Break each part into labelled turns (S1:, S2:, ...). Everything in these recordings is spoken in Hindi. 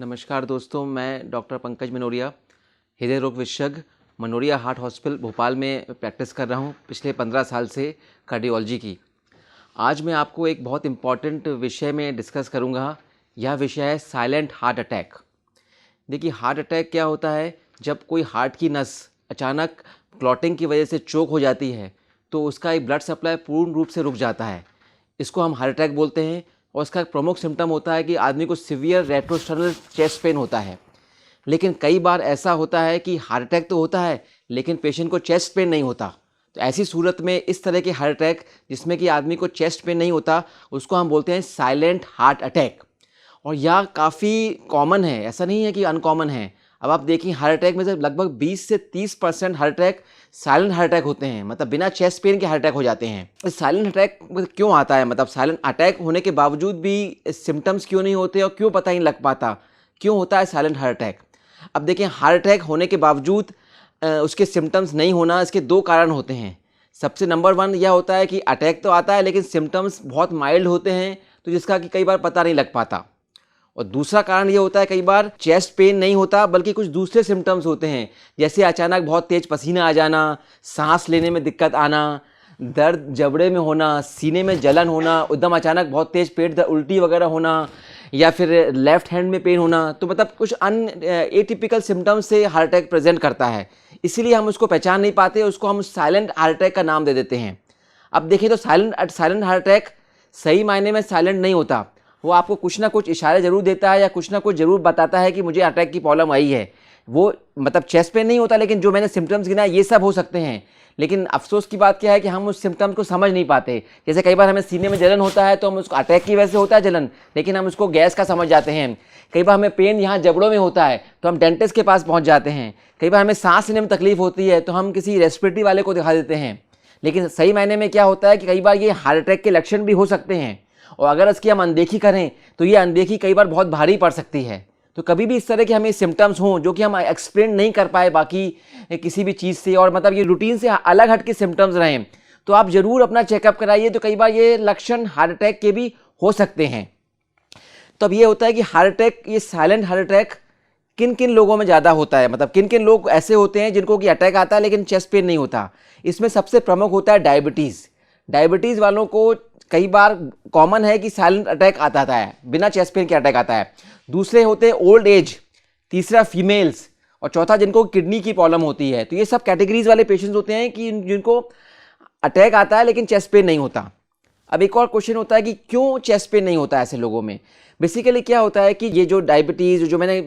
S1: नमस्कार दोस्तों, मैं डॉक्टर पंकज मनोरिया, हृदय रोग विशेषज्ञ, मनोरिया हार्ट हॉस्पिटल भोपाल में प्रैक्टिस कर रहा हूँ पिछले 15 साल से कार्डियोलॉजी की। आज मैं आपको एक बहुत इम्पॉर्टेंट विषय में डिस्कस करूँगा। यह विषय है साइलेंट हार्ट अटैक। देखिए, हार्ट अटैक क्या होता है? जब कोई हार्ट की नस अचानक क्लॉटिंग की वजह से चोक हो जाती है तो उसका एक ब्लड सप्लाई पूर्ण रूप से रुक जाता है। इसको हम हार्ट अटैक बोलते हैं। और इसका प्रमुख सिम्टम होता है कि आदमी को सीवियर रेट्रोस्टर्नल चेस्ट पेन होता है। लेकिन कई बार ऐसा होता है कि हार्ट अटैक तो होता है लेकिन पेशेंट को चेस्ट पेन नहीं होता। तो ऐसी सूरत में इस तरह के हार्ट अटैक जिसमें कि आदमी को चेस्ट पेन नहीं होता, उसको हम बोलते हैं साइलेंट हार्ट अटैक। और यह काफ़ी कॉमन है, ऐसा नहीं है कि अनकॉमन है। अब आप देखिए, हार्ट अटैक में से लगभग 20 से 30% heart attack silent heart attack होते हैं, मतलब बिना चेस्ट पेन के हार्ट अटैक हो जाते हैं। इस साइलेंट अटैक क्यों आता है? मतलब साइलेंट अटैक होने के बावजूद भी सिम्टम्स क्यों नहीं होते और क्यों पता नहीं लग पाता? क्यों होता है साइलेंट हार्ट अटैक? अब देखिए, हार्ट अटैक होने के बावजूद उसके सिम्टम्स नहीं होना, इसके दो कारण होते हैं। सबसे नंबर 1 यह होता है कि अटैक तो आता है लेकिन सिम्टम्स बहुत माइल्ड होते हैं, तो जिसका कि कई बार पता नहीं लग पाता। और दूसरा कारण ये होता है कई बार चेस्ट पेन नहीं होता बल्कि कुछ दूसरे सिम्टम्स होते हैं, जैसे अचानक बहुत तेज पसीना आ जाना, सांस लेने में दिक्कत आना, दर्द जबड़े में होना, सीने में जलन होना, एकदम अचानक बहुत तेज पेट दर्द, उल्टी वगैरह होना, या फिर लेफ्ट हैंड में पेन होना। तो मतलब कुछ एटिपिकल सिम्टम्स से हार्ट अटैक प्रेजेंट करता है, इसीलिए हम उसको पहचान नहीं पाते, उसको हम साइलेंट हार्ट अटैक का नाम दे देते हैं। अब देखिए, तो साइलेंट हार्ट अटैक सही मायने में साइलेंट नहीं होता। वो आपको कुछ ना कुछ इशारे जरूर देता है या कुछ ना कुछ जरूर बताता है कि मुझे अटैक की प्रॉब्लम आई है। वो मतलब चेस्ट पेन नहीं होता, लेकिन जो मैंने सिम्टम्स गिनाए ये सब हो सकते हैं। लेकिन अफसोस की बात क्या है कि हम उस सिम्टम्स को समझ नहीं पाते। जैसे कई बार हमें सीने में जलन होता है तो हम उसको अटैक की वजह से होता है जलन, लेकिन हम उसको गैस का समझ जाते हैं। कई बार हमें पेन यहाँ जबड़ों में होता है तो हम डेंटिस्ट के पास पहुँच जाते हैं। कई बार हमें सांस लेने में तकलीफ होती है तो हम किसी रेस्पिरेटरी वाले को दिखा देते हैं। लेकिन सही मायने में क्या होता है कि कई बार ये हार्ट अटैक के लक्षण भी हो सकते हैं, और अगर इसकी हम अनदेखी करें तो ये अनदेखी कई बार बहुत भारी पड़ सकती है। तो कभी भी इस तरह के हमें सिम्टम्स हों जो कि हम एक्सप्लेन नहीं कर पाए बाकी किसी भी चीज़ से, और मतलब ये रूटीन से अलग हट के सिम्टम्स रहें, तो आप ज़रूर अपना चेकअप कराइए। तो कई बार ये लक्षण हार्ट अटैक के भी हो सकते हैं। तो अब ये होता है कि हार्ट अटैक, ये साइलेंट हार्ट अटैक किन किन लोगों में ज़्यादा होता है, मतलब किन किन लोग ऐसे होते हैं जिनको कि अटैक आता है लेकिन चेस्ट पेन नहीं होता। इसमें सबसे प्रमुख होता है डायबिटीज़ वालों को कई बार कॉमन है कि साइलेंट अटैक आता है, बिना चेस्ट पेन के अटैक आता है। दूसरे होते हैं ओल्ड एज, तीसरा फीमेल्स, और चौथा जिनको किडनी की प्रॉब्लम होती है। तो ये सब कैटेगरीज वाले पेशेंट्स होते हैं कि जिनको अटैक आता है लेकिन चेस्ट पेन नहीं होता। अब एक और क्वेश्चन होता है कि क्यों चेस्ट पेन नहीं होता ऐसे लोगों में। बेसिकली क्या होता है कि ये जो डायबिटीज़, जो मैंने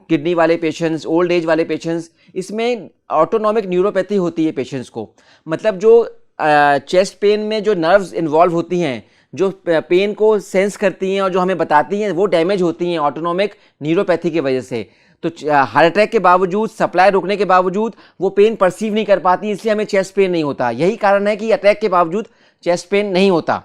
S1: किडनी वाले पेशेंट्स, ओल्ड एज वाले पेशेंट्स, इसमें ऑटोनॉमिक न्यूरोपैथी होती है पेशेंट्स को। मतलब जो चेस्ट पेन में जो नर्व्स इन्वॉल्व होती हैं, जो पेन को सेंस करती हैं और जो हमें बताती हैं, वो डैमेज होती हैं ऑटोनॉमिक न्यूरोपैथी की वजह से। तो हार्ट अटैक के बावजूद, सप्लाई रुकने के बावजूद वो पेन परसीव नहीं कर पाती, इसलिए हमें चेस्ट पेन नहीं होता। यही कारण है कि अटैक के बावजूद चेस्ट पेन नहीं होता।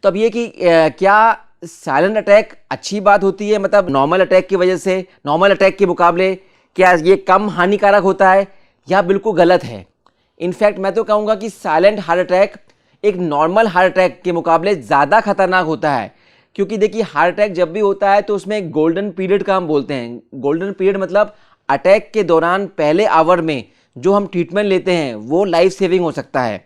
S1: तो अब ये कि क्या साइलेंट अटैक अच्छी बात होती है, मतलब नॉर्मल अटैक की वजह से, नॉर्मल अटैक के मुकाबले क्या ये कम हानिकारक होता है, या बिल्कुल गलत है? इनफैक्ट मैं तो कहूँगा कि साइलेंट हार्ट अटैक एक नॉर्मल हार्ट अटैक के मुकाबले ज़्यादा खतरनाक होता है। क्योंकि देखिए, हार्ट अटैक जब भी होता है तो उसमें एक गोल्डन पीरियड का हम बोलते हैं। गोल्डन पीरियड मतलब अटैक के दौरान पहले आवर में जो हम ट्रीटमेंट लेते हैं वो लाइफ सेविंग हो सकता है।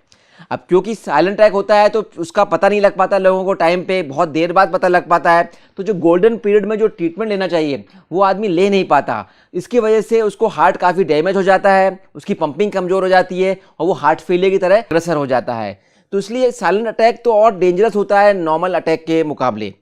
S1: अब क्योंकि साइलेंट अटैक होता है तो उसका पता नहीं लग पाता लोगों को टाइम पे, बहुत देर बाद पता लग पाता है। तो जो गोल्डन पीरियड में जो ट्रीटमेंट लेना चाहिए वो आदमी ले नहीं पाता। इसकी वजह से उसको हार्ट काफ़ी डैमेज हो जाता है, उसकी पंपिंग कमज़ोर हो जाती है और वो हार्ट फेलियर की तरह अग्रसर हो जाता है। तो इसलिए साइलेंट अटैक तो और डेंजरस होता है नॉर्मल अटैक के मुकाबले।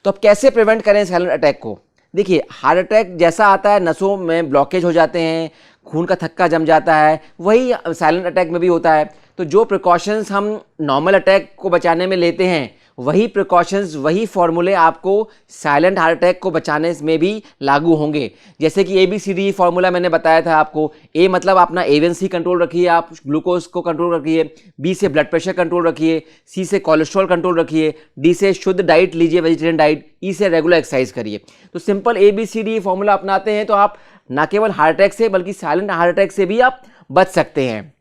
S1: तो अब कैसे प्रिवेंट करें साइलेंट अटैक को? देखिए, हार्ट अटैक जैसा आता है, नसों में ब्लॉकेज हो जाते हैं, खून का थक्का जम जाता है, वही साइलेंट अटैक में भी होता है। तो जो प्रिकॉशंस हम नॉर्मल अटैक को बचाने में लेते हैं, वही प्रिकॉशंस, वही फॉर्मूले आपको साइलेंट हार्ट अटैक को बचाने में भी लागू होंगे। जैसे कि ABCD फॉर्मूला मैंने बताया था आपको। A मतलब अपना A1C कंट्रोल रखिए, आप ग्लूकोज को कंट्रोल रखिए। B से ब्लड प्रेशर कंट्रोल रखिए। C से कोलेस्ट्रॉल कंट्रोल रखिए। D से शुद्ध डाइट लीजिए, वेजिटेरियन डाइट। E से रेगुलर एक्सरसाइज करिए। तो सिंपल ABCD फॉर्मूला अपनाते हैं तो आप ना केवल हार्ट अटैक से बल्कि साइलेंट हार्ट अटैक से भी आप बच सकते हैं।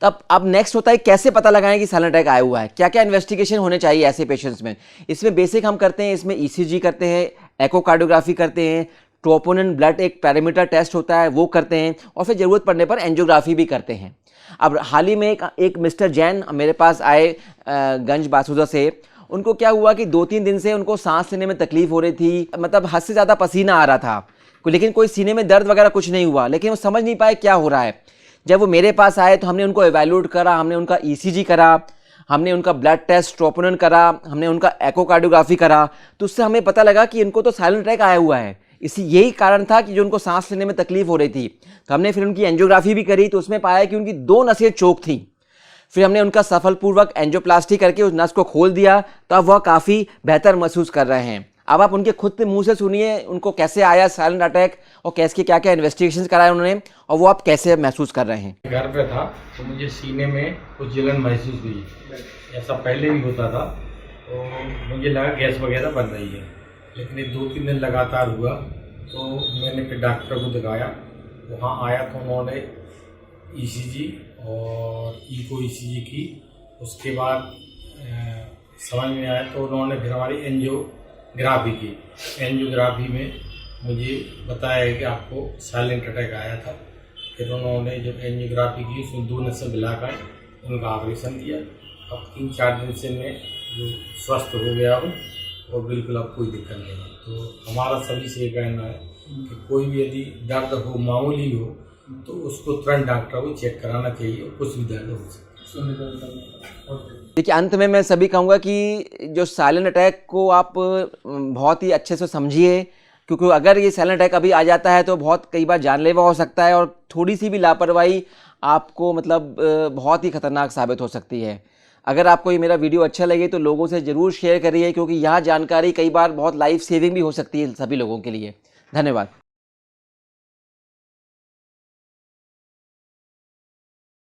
S1: तब अब नेक्स्ट होता है कैसे पता लगाएं कि साइलेंट अटैक आया हुआ है, क्या क्या इन्वेस्टिगेशन होने चाहिए ऐसे पेशेंट्स में। इसमें बेसिक हम करते हैं, इसमें ECG करते हैं, एकोकार्डियोग्राफी करते हैं, ट्रोपोनिन ब्लड एक पैरामीटर टेस्ट होता है वो करते हैं, और फिर ज़रूरत पड़ने पर एंजियोग्राफी भी करते हैं। अब हाल ही में एक मिस्टर जैन मेरे पास आए गंज बासुदा से। उनको क्या हुआ कि 2-3 दिन से उनको सांस लेने में तकलीफ हो रही थी, मतलब हद से ज़्यादा पसीना आ रहा था, लेकिन कोई सीने में दर्द वगैरह कुछ नहीं हुआ, लेकिन वो समझ नहीं पाए क्या हो रहा है। जब वो मेरे पास आए तो हमने उनको एवेल्यूएट करा, हमने उनका ईसीजी करा, हमने उनका ब्लड टेस्ट ट्रोपोनिन करा, हमने उनका एकोकार्डियोग्राफी करा, तो उससे हमें पता लगा कि इनको तो साइलेंट अटैक आया हुआ है। यही कारण था कि जो उनको सांस लेने में तकलीफ हो रही थी। तो हमने फिर उनकी एंजियोग्राफी भी करी, तो उसमें पाया कि उनकी 2 नसें चोक थी। फिर हमने उनका सफलपूर्वक एंजियोप्लास्टी करके उस नस को खोल दिया, तो अब वह काफ़ी बेहतर महसूस कर रहे हैं। अब आप उनके खुद से मुंह से सुनिए उनको कैसे आया साइलेंट अटैक, और कैसे क्या क्या इन्वेस्टिगेशंस कराए उन्होंने, और वो आप कैसे महसूस कर रहे हैं।
S2: घर पे था तो मुझे सीने में कुछ जलन महसूस हुई, ऐसा पहले भी होता था, तो मुझे लगा गैस वगैरह बन रही है, लेकिन ये 2-3 दिन लगातार हुआ। तो मैंने फिर डॉक्टर को दिखाया, वहाँ आया तो उन्होंने ईसीजी और इको ईसीजी की। उसके बाद समझ में आया तो उन्होंने फिर हमारी एंजियोग्राफी की। एंजियोग्राफी में मुझे बताया है कि आपको साइलेंट अटैक आया था। फिर उन्होंने जब एंजियोग्राफी की उसमें 2 नसें मिलाकर उनका ऑपरेशन किया। अब 3-4 दिन से मैं जो स्वस्थ हो गया हूँ और बिल्कुल अब कोई दिक्कत नहीं है। तो हमारा सभी से कहना है कि कोई भी यदि दर्द हो, मामूली हो, तो उसको तुरंत डॉक्टर को चेक कराना चाहिए, कुछ भी दर्द हो सकता है।
S1: देखिए, अंत में मैं सभी कहूँगा कि जो साइलेंट अटैक को आप बहुत ही अच्छे से समझिए, क्योंकि अगर ये साइलेंट अटैक अभी आ जाता है तो बहुत कई बार जानलेवा हो सकता है, और थोड़ी सी भी लापरवाही आपको मतलब बहुत ही खतरनाक साबित हो सकती है। अगर आपको ये मेरा वीडियो अच्छा लगे तो लोगों से ज़रूर शेयर करिए, क्योंकि यह जानकारी कई बार बहुत लाइफ सेविंग भी हो सकती है सभी लोगों के लिए। धन्यवाद।